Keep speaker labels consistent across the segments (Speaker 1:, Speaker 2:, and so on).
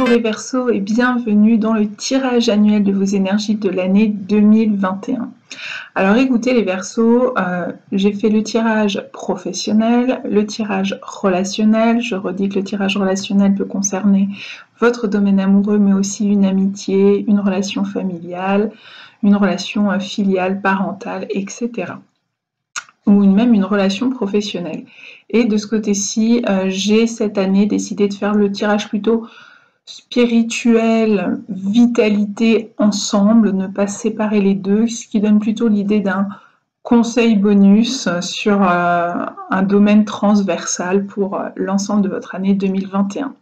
Speaker 1: Bonjour les Verseaux et bienvenue dans le tirage annuel de vos énergies de l'année 2021. Alors écoutez les Verseaux, j'ai fait le tirage professionnel, le tirage relationnel. Je redis que le tirage relationnel peut concerner votre domaine amoureux, mais aussi une amitié, une relation familiale, une relation filiale, parentale, etc. Ou même une relation professionnelle. Et de ce côté-ci, j'ai cette année décidé de faire le tirage plutôt spirituel, vitalité ensemble, ne pas séparer les deux, ce qui donne plutôt l'idée d'un conseil bonus sur un domaine transversal pour l'ensemble de votre année 2021.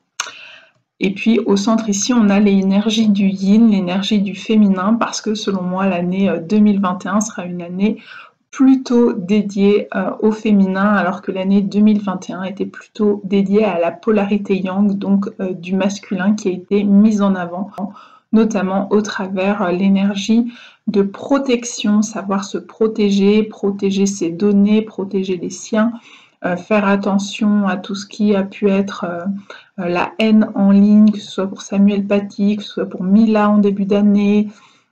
Speaker 1: Et puis au centre ici, on a l'énergie du yin, l'énergie du féminin, parce que selon moi, l'année 2021 sera une année plutôt dédiée au féminin, alors que l'année 2021 était plutôt dédiée à la polarité yang, donc du masculin qui a été mise en avant, notamment au travers l'énergie de protection, savoir se protéger, protéger ses données, protéger les siens, faire attention à tout ce qui a pu être la haine en ligne, que ce soit pour Samuel Paty, que ce soit pour Mila en début d'année,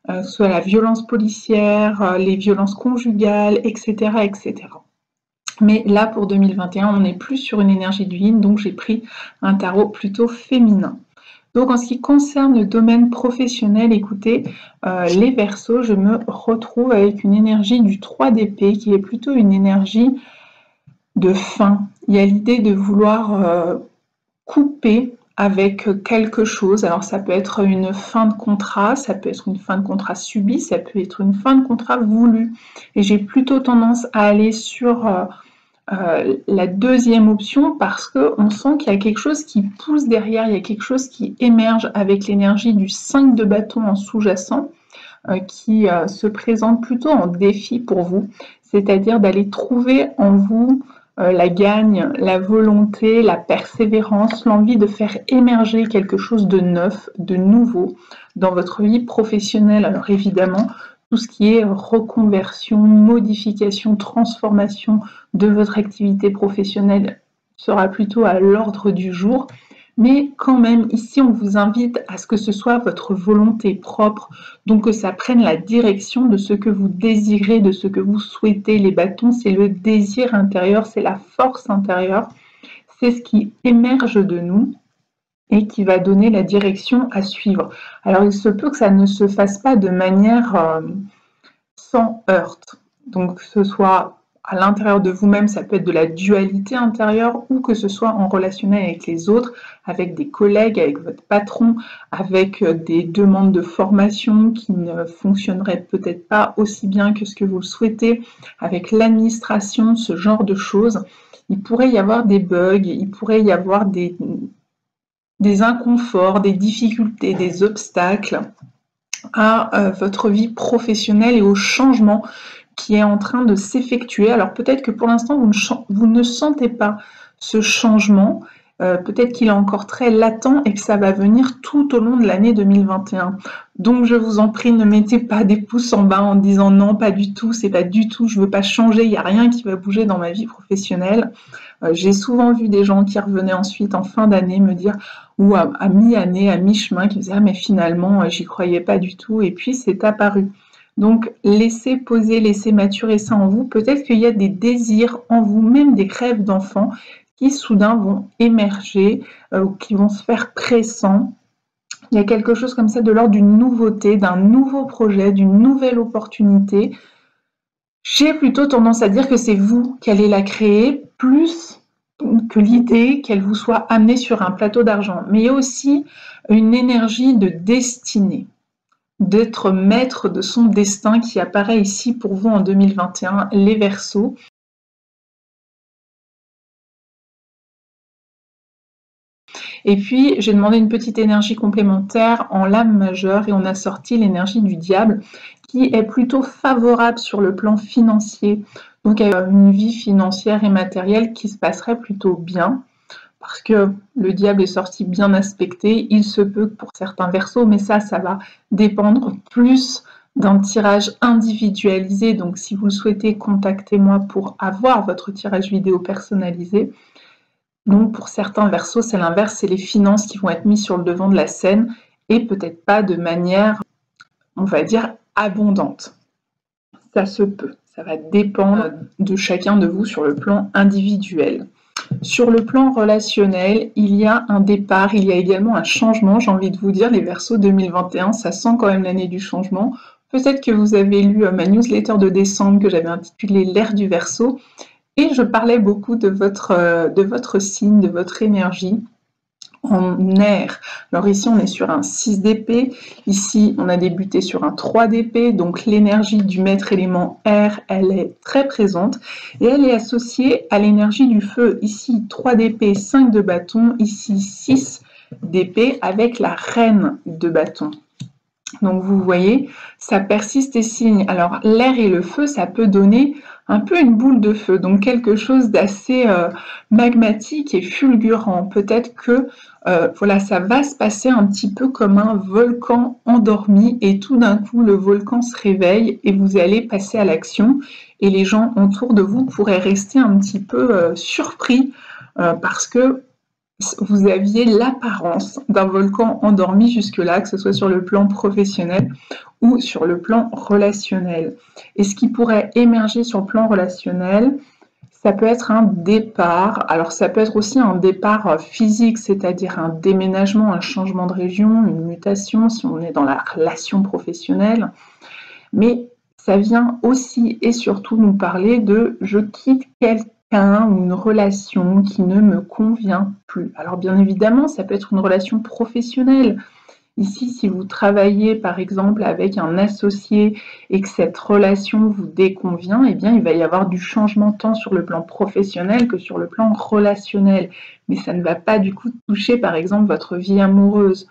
Speaker 1: que ce soit la violence policière, les violences conjugales, etc., etc. Mais là, pour 2021, on n'est plus sur une énergie du yin, donc j'ai pris un tarot plutôt féminin. Donc en ce qui concerne le domaine professionnel, écoutez, les Verseaux, je me retrouve avec une énergie du 3 d'épée qui est plutôt une énergie de fin. Il y a l'idée de vouloir couper avec quelque chose. Alors ça peut être une fin de contrat, ça peut être une fin de contrat subie, ça peut être une fin de contrat voulue. Et j'ai plutôt tendance à aller sur la deuxième option parce qu'on sent qu'il y a quelque chose qui pousse derrière, il y a quelque chose qui émerge avec l'énergie du 5 de bâton en sous-jacent qui se présente plutôt en défi pour vous, c'est-à-dire d'aller trouver en vous la gagne, la volonté, la persévérance, l'envie de faire émerger quelque chose de neuf, de nouveau dans votre vie professionnelle. Alors évidemment, tout ce qui est reconversion, modification, transformation de votre activité professionnelle sera plutôt à l'ordre du jour. Mais quand même, ici, on vous invite à ce que ce soit votre volonté propre, donc que ça prenne la direction de ce que vous désirez, de ce que vous souhaitez. Les bâtons, c'est le désir intérieur, c'est la force intérieure, c'est ce qui émerge de nous et qui va donner la direction à suivre. Alors, il se peut que ça ne se fasse pas de manière sans heurte, donc que ce soit à l'intérieur de vous-même, ça peut être de la dualité intérieure ou que ce soit en relationnel avec les autres, avec des collègues, avec votre patron, avec des demandes de formation qui ne fonctionneraient peut-être pas aussi bien que ce que vous le souhaitez, avec l'administration, ce genre de choses. Il pourrait y avoir des bugs, il pourrait y avoir des inconforts, des difficultés, des obstacles à votre vie professionnelle et au changement qui est en train de s'effectuer. Alors peut-être que pour l'instant, vous ne sentez pas ce changement, peut-être qu'il est encore très latent et que ça va venir tout au long de l'année 2021. Donc je vous en prie, ne mettez pas des pouces en bas en disant non, pas du tout, c'est pas du tout, je veux pas changer, il n'y a rien qui va bouger dans ma vie professionnelle. J'ai souvent vu des gens qui revenaient ensuite en fin d'année me dire, ou à mi-année, à mi-chemin, qui me disaient « Ah mais finalement, j'y croyais pas du tout » et puis c'est apparu. Donc laissez poser, laissez maturer ça en vous. Peut-être qu'il y a des désirs en vous, même des rêves d'enfants, qui soudain vont émerger, ou qui vont se faire pressants. Il y a quelque chose comme ça de l'ordre d'une nouveauté, d'un nouveau projet, d'une nouvelle opportunité. J'ai plutôt tendance à dire que c'est vous qui allez la créer, plus que l'idée qu'elle vous soit amenée sur un plateau d'argent. Mais il y a aussi une énergie de destinée, d'être maître de son destin qui apparaît ici pour vous en 2021, les Verseaux. Et puis, j'ai demandé une petite énergie complémentaire en lame majeure et on a sorti l'énergie du diable qui est plutôt favorable sur le plan financier. Donc, une vie financière et matérielle qui se passerait plutôt bien parce que le diable est sorti bien aspecté. Il se peut que pour certains Verseaux, mais ça va dépendre plus d'un tirage individualisé. Donc, si vous le souhaitez, contactez-moi pour avoir votre tirage vidéo personnalisé. Donc pour certains Verseaux, c'est l'inverse, c'est les finances qui vont être mises sur le devant de la scène et peut-être pas de manière, on va dire, abondante. Ça se peut, ça va dépendre de chacun de vous sur le plan individuel. Sur le plan relationnel, il y a un départ, il y a également un changement, j'ai envie de vous dire, les Verseaux 2021, ça sent quand même l'année du changement. Peut-être que vous avez lu ma newsletter de décembre que j'avais intitulée l'ère du Verseau, et je parlais beaucoup de votre signe, de votre énergie en air. Alors ici, on est sur un 6 d'épée. Ici, on a débuté sur un 3 d'épée. Donc l'énergie du maître élément air, elle est très présente. Et elle est associée à l'énergie du feu. Ici, 3 d'épée, 5 de bâton. Ici, 6 d'épée avec la reine de bâton. Donc vous voyez, ça persiste et signe. Alors l'air et le feu, ça peut donner un peu une boule de feu, donc quelque chose d'assez magmatique et fulgurant. Peut-être que voilà, ça va se passer un petit peu comme un volcan endormi et tout d'un coup le volcan se réveille et vous allez passer à l'action et les gens autour de vous pourraient rester un petit peu surpris parce que vous aviez l'apparence d'un volcan endormi jusque-là, que ce soit sur le plan professionnel ou sur le plan relationnel. Et ce qui pourrait émerger sur le plan relationnel, ça peut être un départ. Alors ça peut être aussi un départ physique, c'est-à-dire un déménagement, un changement de région, une mutation si on est dans la relation professionnelle. Mais ça vient aussi et surtout nous parler de « je quitte quelqu'un » ou une relation qui ne me convient plus. Alors bien évidemment, ça peut être une relation professionnelle. Ici, si vous travaillez par exemple avec un associé et que cette relation vous déconvient, eh bien il va y avoir du changement tant sur le plan professionnel que sur le plan relationnel. Mais ça ne va pas du coup toucher par exemple votre vie amoureuse.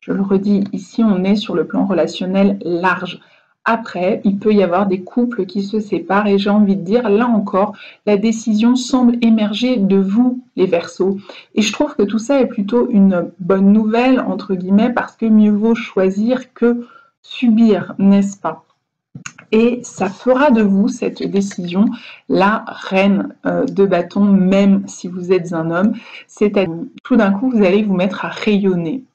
Speaker 1: Je le redis, ici on est sur le plan relationnel large. Après, il peut y avoir des couples qui se séparent et j'ai envie de dire, là encore, la décision semble émerger de vous, les Verseaux. Et je trouve que tout ça est plutôt une bonne nouvelle, entre guillemets, parce que mieux vaut choisir que subir, n'est-ce pas? Et ça fera de vous, cette décision, la reine de bâton, même si vous êtes un homme. C'est-à-dire, tout d'un coup, vous allez vous mettre à rayonner.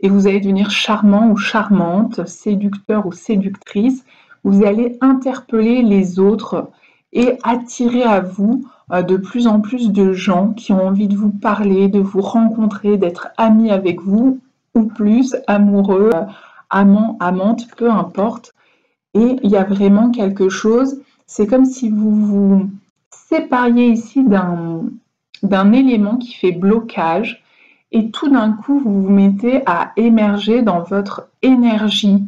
Speaker 1: Et vous allez devenir charmant ou charmante, séducteur ou séductrice. Vous allez interpeller les autres et attirer à vous de plus en plus de gens qui ont envie de vous parler, de vous rencontrer, d'être amis avec vous ou plus, amoureux, amant, amante, peu importe. Et il y a vraiment quelque chose, c'est comme si vous vous sépariez ici d'un élément qui fait blocage et tout d'un coup, vous vous mettez à émerger dans votre énergie,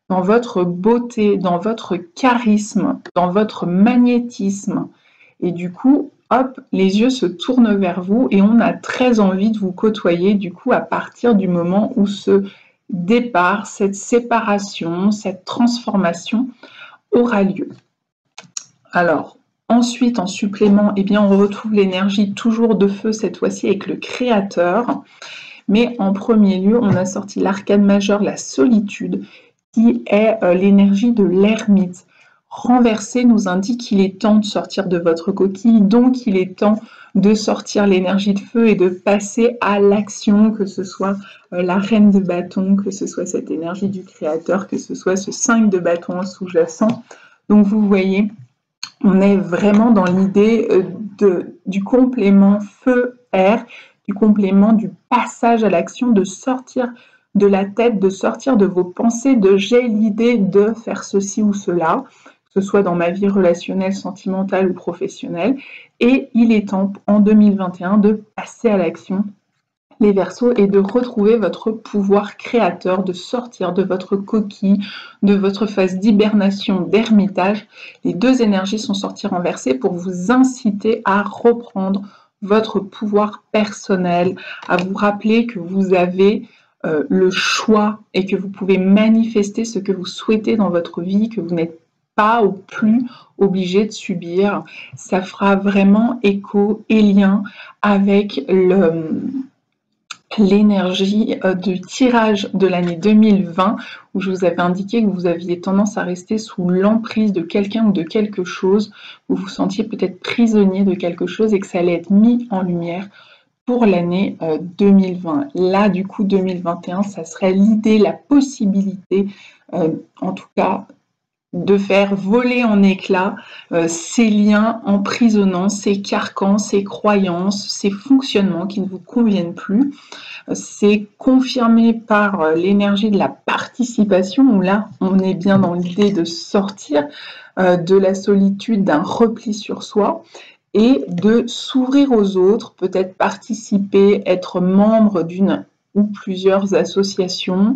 Speaker 1: dans votre beauté, dans votre charisme, dans votre magnétisme. Et du coup, hop, les yeux se tournent vers vous et on a très envie de vous côtoyer, du coup, à partir du moment où ce départ, cette séparation, cette transformation aura lieu. Alors, ensuite, en supplément, eh bien, on retrouve l'énergie toujours de feu, cette fois-ci avec le créateur. Mais en premier lieu, on a sorti l'arcane majeur, la solitude, qui est l'énergie de l'ermite. Renverser nous indique qu'il est temps de sortir de votre coquille, donc il est temps de sortir l'énergie de feu et de passer à l'action, que ce soit la reine de bâton, que ce soit cette énergie du créateur, que ce soit ce 5 de bâton sous-jacent. Donc vous voyez, on est vraiment dans l'idée du complément feu-air, du complément du passage à l'action, de sortir de la tête, de sortir de vos pensées, de j'ai l'idée de faire ceci ou cela, que ce soit dans ma vie relationnelle, sentimentale ou professionnelle. Et il est temps en 2021 de passer à l'action, les Verseaux, et de retrouver votre pouvoir créateur, de sortir de votre coquille, de votre phase d'hibernation, d'ermitage. Les deux énergies sont sorties renversées pour vous inciter à reprendre votre pouvoir personnel, à vous rappeler que vous avez le choix et que vous pouvez manifester ce que vous souhaitez dans votre vie, que vous n'êtes pas ou plus obligé de subir. Ça fera vraiment écho et lien avec l'énergie du tirage de l'année 2020 où je vous avais indiqué que vous aviez tendance à rester sous l'emprise de quelqu'un ou de quelque chose, où vous vous sentiez peut-être prisonnier de quelque chose et que ça allait être mis en lumière. pour l'année 2020. Là, du coup, 2021, ça serait l'idée, la possibilité, en tout cas, de faire voler en éclats ces liens emprisonnants, ces carcans, ces croyances, ces fonctionnements qui ne vous conviennent plus. C'est confirmé par l'énergie de la participation, où là, on est bien dans l'idée de sortir de la solitude, d'un repli sur soi, et de s'ouvrir aux autres, peut-être participer, être membre d'une ou plusieurs associations,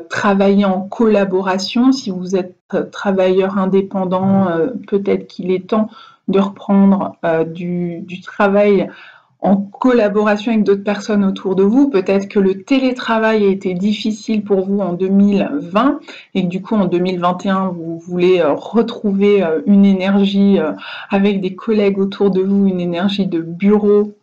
Speaker 1: travailler en collaboration. Si vous êtes travailleur indépendant, peut-être qu'il est temps de reprendre du travail en collaboration avec d'autres personnes autour de vous. Peut-être que le télétravail a été difficile pour vous en 2020 et que du coup en 2021 vous voulez retrouver une énergie avec des collègues autour de vous, une énergie de bureau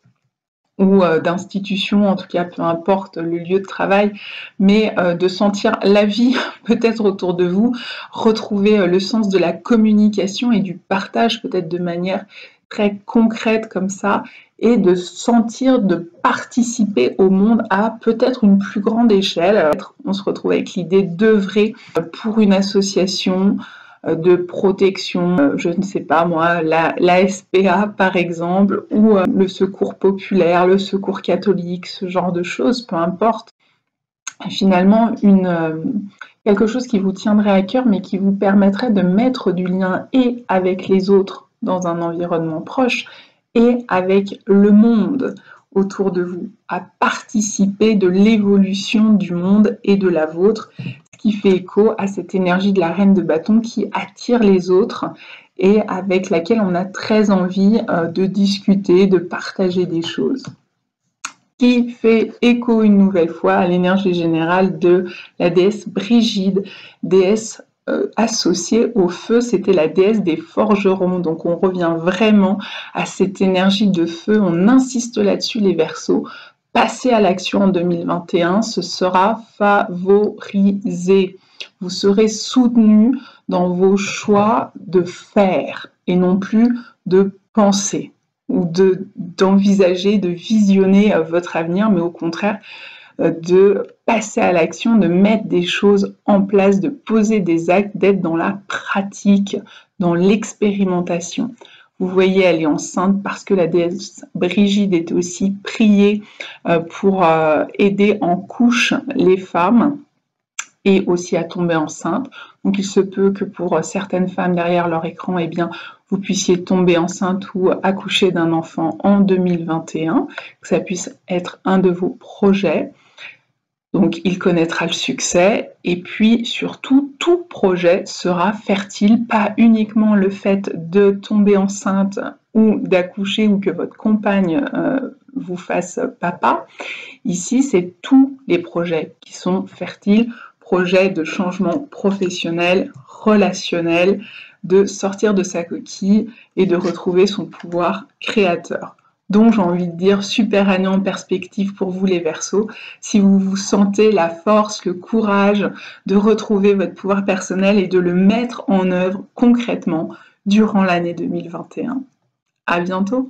Speaker 1: ou d'institution, en tout cas peu importe le lieu de travail, mais de sentir la vie peut-être autour de vous, retrouver le sens de la communication et du partage peut-être de manière très concrète comme ça, et de sentir de participer au monde à peut-être une plus grande échelle. On se retrouve avec l'idée d'œuvrer pour une association de protection, je ne sais pas moi, la SPA par exemple, ou le secours populaire, le secours catholique, ce genre de choses, peu importe. Finalement, quelque chose qui vous tiendrait à cœur, mais qui vous permettrait de mettre du lien et avec les autres dans un environnement proche, et avec le monde autour de vous, à participer de l'évolution du monde et de la vôtre, ce qui fait écho à cette énergie de la reine de bâton qui attire les autres et avec laquelle on a très envie de discuter, de partager des choses. Qui fait écho une nouvelle fois à l'énergie générale de la déesse Brigide, déesse associée au feu. C'était la déesse des forgerons, donc on revient vraiment à cette énergie de feu. On insiste là-dessus, les Verseaux. Passer à l'action en 2021, ce sera favorisé. Vous serez soutenu dans vos choix de faire et non plus de penser ou d'envisager, de visionner votre avenir, mais au contraire de passer à l'action, de mettre des choses en place, de poser des actes, d'être dans la pratique, dans l'expérimentation. Vous voyez, elle est enceinte parce que la déesse Brigide est aussi priée pour aider en couche les femmes et aussi à tomber enceinte. Donc il se peut que pour certaines femmes derrière leur écran, eh bien, vous puissiez tomber enceinte ou accoucher d'un enfant en 2021, que ça puisse être un de vos projets. Donc il connaîtra le succès, et puis surtout tout projet sera fertile, pas uniquement le fait de tomber enceinte ou d'accoucher ou que votre compagne vous fasse papa. Ici, c'est tous les projets qui sont fertiles, projets de changement professionnel, relationnel, de sortir de sa coquille et de retrouver son pouvoir créateur. Donc, j'ai envie de dire, super année en perspective pour vous les Verseaux. Si vous vous sentez la force, le courage de retrouver votre pouvoir personnel et de le mettre en œuvre concrètement durant l'année 2021. À bientôt!